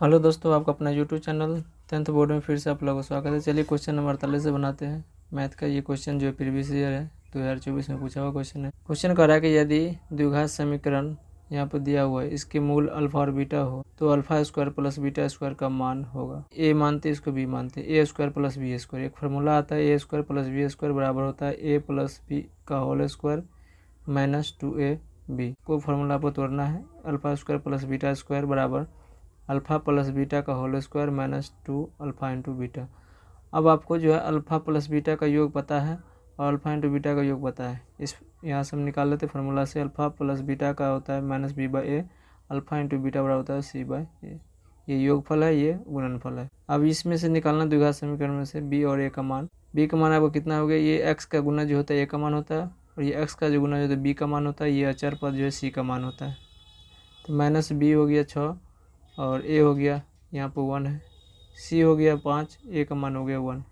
Hello दोस्तों, आपका अपना यूट्यूब चैनल 10th बोर्ड में फिर से आप लोगों का स्वागत है। चलिए क्वेश्चन नंबर 48 से बनाते हैं मैथ का। ये क्वेश्चन जो प्रीवियस ईयर है 2024 में पूछा हुआ क्वेश्चन है। क्वेश्चन कह रहा है कि यदि द्विघात समीकरण यहाँ पर दिया हुआ है, इसके मूल अल्फा और बीटा हो तो alpha square plus beta square का मान होगा। ए मानते इसको बी मानते, A square plus B square. एक फार्मूला आता है A square plus B square बराबर होता है ए प्लस बी का होल स्क्वायर माइनस 2ab को फार्मूला आपको तोड़ना है। Alpha square plus beta square बराबर अल्फ़ा प्लस बीटा का whole square minus 2 alpha into beta. अब आपको जो है अल्फ़ा प्लस बीटा का योग पता है और अल्फ़ा इंटू बीटा का योग पता है। इस यहाँ से हम निकाल लेते हैं फार्मूला से। अल्फ़ा प्लस बीटा का होता है minus B by A, alpha into beta बराबर होता है सी बाई ए। ये योगफल है, ये गुणनफल है। अब इसमें से निकालना द्विघात समीकरण में से बी और ए का मान। बी का मान आपको कितना हो गया, ये एक्स का गुना जो होता है ए का मान होता है और ये एक्स का जो गुना जो होता है बी का मान होता है। ये अचर पद जो है सी का मान होता है। तो माइनस बी हो गया 6 और ए हो गया यहाँ पर 1 है, सी हो गया 5, ए का मान हो गया 1।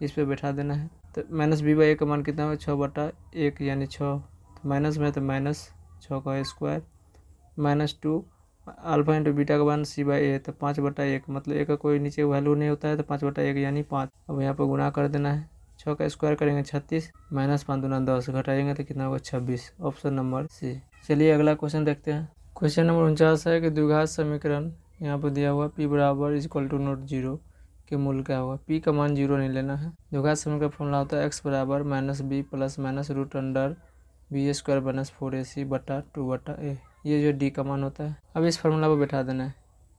इस पे बैठा देना है। तो माइनस बी बाई ए का मान कितना होगा 6/1 यानी 6। तो माइनस में तो माइनस 6 का square minus 2 alpha into beta का मान सी बाई ए, तो 5/1 मतलब ए का कोई नीचे वैल्यू नहीं होता है तो 5/1 यानी 5। अब यहाँ पर गुणा कर देना है। 6 का स्क्वायर करेंगे 36 माइनस 5 दूना 10 घटाएंगे तो कितना होगा 26। Option number C. चलिए अगला क्वेश्चन देखते हैं। क्वेश्चन नंबर 49 है कि द्विघात समीकरण यहाँ पर दिया हुआ p बराबर इक्वल टू नोट 0 के मूल क्या होगा। p का मान 0 नहीं लेना है। द्विघात समीकरण का फॉर्मूला होता है x बराबर minus B plus minus root under B square minus 4ac बटा 2/a। ये जो d का मान होता है। अब इस फार्मूला पर बैठा देना है।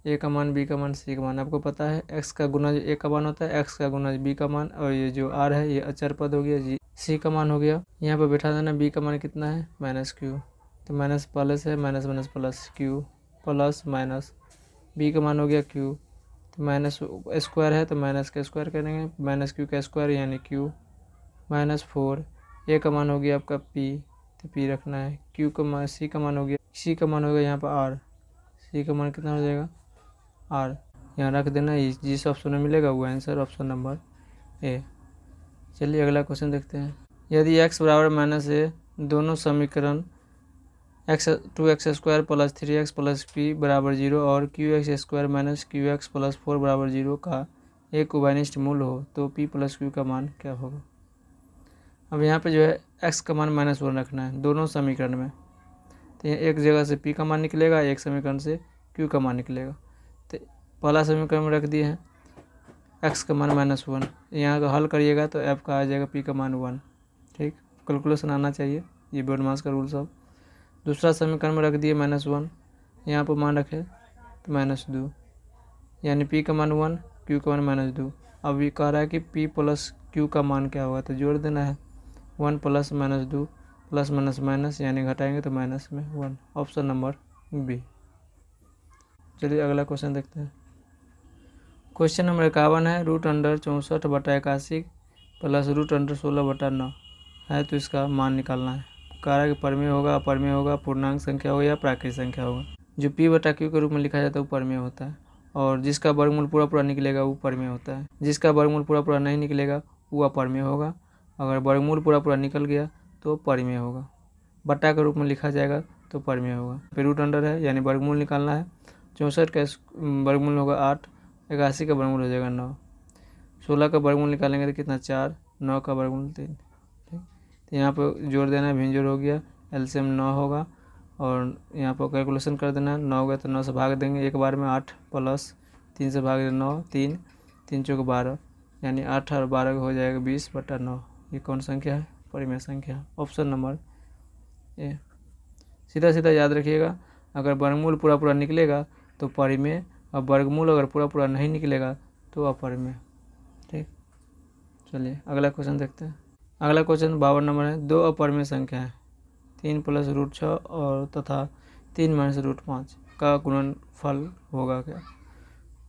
a का मान, b का मान, c का मान आपको पता है। x का गुना जो a का मान होता है, x का गुना b का मान, और ये जो r है ये अचर पद हो गया, c का मान हो गया। यहाँ पर बैठा देना। b का मान कितना है माइनस q, तो माइनस प्लस है, minus minus plus q plus minus b का मान हो गया q, तो माइनस स्क्वायर है तो माइनस का स्क्वायर करेंगे, माइनस q का स्क्वायर यानी q माइनस 4। a का मान हो गया आपका p, तो p रखना है। q का मान, c का मान हो गया, c का मान हो गया यहाँ पर r, c का मान कितना हो जाएगा r, यहाँ रख देना। जिस ऑप्शन में मिलेगा वो आंसर ऑप्शन नंबर ए। चलिए अगला क्वेश्चन देखते हैं। यदि x बराबर माइनस ए दोनों समीकरण x2x square plus 3x plus p बराबर 0 और qx square minus qx plus 4 बराबर 0 का एक उभयनिष्ठ मूल हो तो p प्लस q का मान क्या होगा। अब यहाँ पे जो है x का मान -1 रखना है दोनों समीकरण में। तो यहाँ एक जगह से p का मान निकलेगा, एक समीकरण से q का मान निकलेगा। तो पहला समीकरण में रख दिए हैं x का मान -1, यहाँ का हल करिएगा तो f का आ जाएगा p का मान 1। ठीक, कैलकुलेशन आना चाहिए, ये बोर्डमास का रूल सब। दूसरा समीकरण में रख दिए -1, यहाँ पर मान रखे तो -2 यानी p का मान 1, q का मान -2। अब ये कह रहा है कि p प्लस q का मान क्या होगा, तो जोड़ देना है 1 प्लस -2 प्लस माइनस माइनस यानी घटाएंगे तो माइनस में 1। Option number B. चलिए अगला क्वेश्चन देखते हैं। क्वेश्चन नंबर 51 है root under 64/81 plus root under 16/9 है, तो इसका मान निकालना है। कह रहा है कि परमेय होगा, अपरमेय होगा, पूर्णांक संख्या होगा या प्राकृत संख्या होगा। जो p बटा q के रूप में लिखा जाता है वो परमेय होता है और जिसका वर्गमूल पूरा पूरा निकलेगा वो परमेय होता है। जिसका वर्गमूल पूरा पूरा नहीं निकलेगा वो अपरमेय होगा। अगर वर्गमूल पूरा पूरा निकल गया तो परमेय होगा। बटा के रूप में लिखा जाएगा तो परमेय होगा। फिर रूट अंडर है यानी वर्गमूल निकालना है। 64 का वर्गमूल होगा 8, 81 का वर्गमूल हो जाएगा 9, 16 का वर्गमूल निकालेंगे तो कितना 4, 9 का वर्गमूल 3। ठीक, तो यहाँ पर जोड़ देना है, भिंजोड़ हो गया, एलसीएम 9 होगा और यहाँ पर कैलकुलेशन कर देना है। 9 गया तो 9 से भाग देंगे एक बार में, 8 प्लस 3 से भाग 9, 3 3 चौक 12 यानी 8 और 12 हो जाएगा 20/9। ये कौन संख्या है, परिमेय संख्या। Option number A. सीधा सीधा याद रखिएगा, अगर वर्गमूल पूरा पूरा निकलेगा तो परिमेय और वर्गमूल अगर पूरा पूरा नहीं निकलेगा तो अपरिमेय। ठीक, चलिए अगला क्वेश्चन देखते हैं। अगला क्वेश्चन 52 नंबर है। दो अपरिमेय संख्या है 3 प्लस रूट 6 और तथा 3 माइनस रूट 5 का गुणनफल होगा क्या।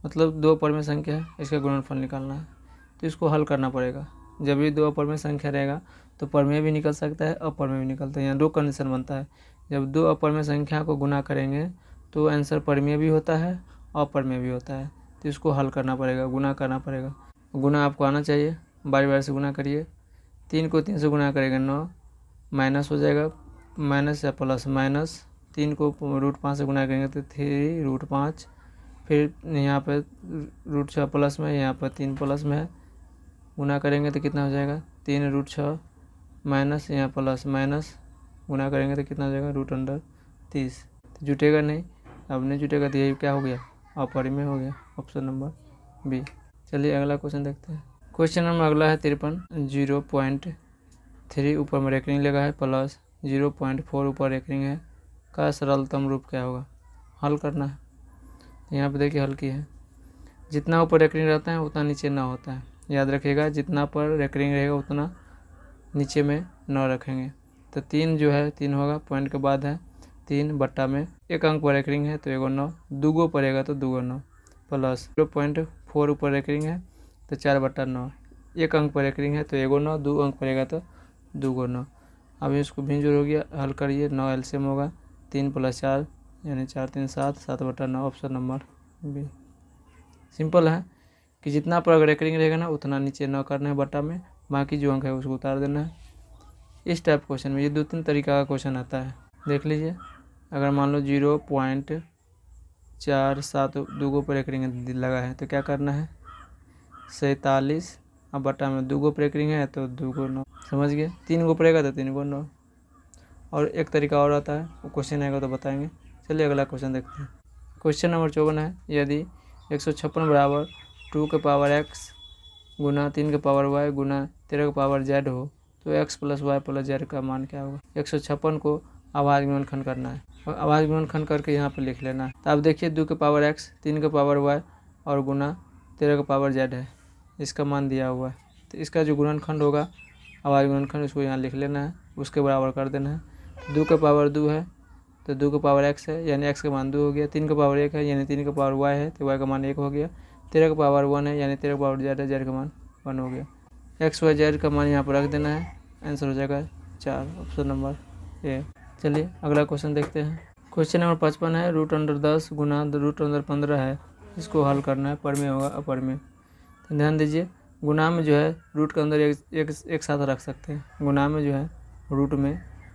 मतलब दो अपरिमेय संख्या है, इसका गुणनफल निकालना है तो इसको हल करना पड़ेगा। जब भी दो अपरिमेय संख्या रहेगा तो परिमेय भी निकल सकता है, अपरिमेय भी निकलता है। यहाँ दो कंडीशन बनता है। जब दो अपरिमेय संख्या को गुना करेंगे तो आंसर परिमेय भी होता है, अपरिमेय भी होता है। तो इसको हल करना पड़ेगा, गुना करना पड़ेगा। गुना आपको आना चाहिए, बारी बारी से गुना करिए। 3 को 3 से गुना करेंगे 9, माइनस हो जाएगा, माइनस या प्लस माइनस। 3 को रूट 5 से गुना करेंगे तो 3 रूट 5, फिर यहाँ पे √6 प्लस में, यहाँ पर 3 प्लस में है, गुना करेंगे तो कितना हो जाएगा 3√6 माइनस यहाँ प्लस माइनस, गुना करेंगे तो कितना हो जाएगा √30। तो जुटेगा नहीं, अब नहीं जुटेगा तो यही क्या हो गया अपरिमेय हो गया, ऑप्शन नंबर बी। चलिए अगला क्वेश्चन देखते हैं। क्वेश्चन नंबर अगला है 53। 0.3 ऊपर में रेकरिंग लगा है प्लस 0.4 ऊपर रेकरिंग है का सरलतम रूप क्या होगा, हल करना है। यहाँ पे देखिए हल की है, जितना ऊपर रेकरिंग रहता है उतना नीचे ना होता है, याद रखिएगा जितना पर रेकरिंग रहेगा उतना नीचे में न रखेंगे। तो 3 जो है 3 होगा, पॉइंट के बाद है 3 बट्टा में 1 अंक पर रेकरिंग है तो 1 9, 2 पड़ेगा तो 2 9 प्लस 0.4 ऊपर रेकरिंग है तो 4/9, 1 अंक पर रेकरिंग है तो 1 9, 2 अंक पड़ेगा तो 2 9। अब इसको भिंजुर हो गया, हल करिए, 9 एलसीएम होगा, 3 + 4 यानी 4 3 7, 7/9, ऑप्शन नंबर बी। सिंपल है कि जितना पर रेकरिंग रहेगा ना उतना नीचे न करना है बट्टा में, बाकी जो अंक है उसको उतार देना है। इस टाइप क्वेश्चन में ये 2-3 तरीका का क्वेश्चन आता है, देख लीजिए। अगर मान लो 0.47 2 पर रेकरिंग लगा है तो क्या करना है 47, अब बट्टा में 2 पर रेकरिंग है तो 2 9, समझ गए। 3 पड़ेगा तो 3 9। और एक तरीका और आता है, वो क्वेश्चन आएगा तो बताएंगे। चलिए अगला क्वेश्चन देखते हैं। क्वेश्चन नंबर 54 है, यदि 156 बराबर 2 के पावर x गुना 3 के पावर y गुना 13 के पावर z हो तो x + y + z का मान क्या होगा। 156 को आवाज गुणनखंड करना है और आवाज गुणनखंड करके यहाँ पे लिख लेना है। तो आप देखिए 2 के पावर x, 3 के पावर y और गुना 13 के पावर z है, इसका मान दिया हुआ है। तो इसका जो गुणनखंड होगा आवाज गुणनखंड उसको यहाँ लिख लेना है, उसके बराबर कर देना है। 2 के पावर 2 है तो 2 के पावर x है यानी x का मान 2 हो गया, 3 के पावर 1 है यानी 3 के पावर y है तो y का मान 1 हो गया, 13 के पावर 1 है यानी 13 के पावर z है, z का मान 1 हो गया। x y z का मान यहाँ पर रख देना है, आंसर हो जाएगा 4, ऑप्शन नंबर ए। चलिए अगला क्वेश्चन देखते हैं। क्वेश्चन नंबर 55 है, √10 गुना √15 है, इसको हल करना है, परमेय होगा अपरमेय। तो ध्यान दीजिए, गुना में जो है रूट के अंदर एक साथ रख सकते हैं, गुना में जो है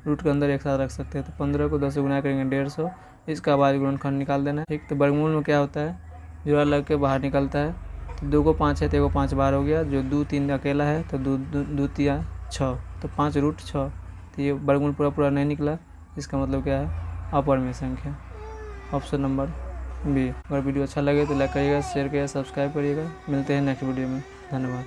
रूट के अंदर एक साथ रख सकते हैं। तो 15 को 10 से गुना करेंगे 150, इसका आवाज गुणनखंड निकाल देना है। ठीक, तो वर्गमूल में क्या होता है, जोड़ा लग के बाहर निकलता है। तो 2 को 5 है तो 1 को 5 बार हो गया, जो 2 3 अकेला है तो 2 2 3 6, तो 5√6। तो ये वर्गमूल पूरा नहीं निकला, इसका मतलब क्या है अपरमेय संख्या, ऑप्शन नंबर बी। अगर वीडियो अच्छा लगे तो लाइक करिएगा, शेयर करिएगा, सब्सक्राइब करिएगा। मिलते हैं नेक्स्ट वीडियो में, धन्यवाद।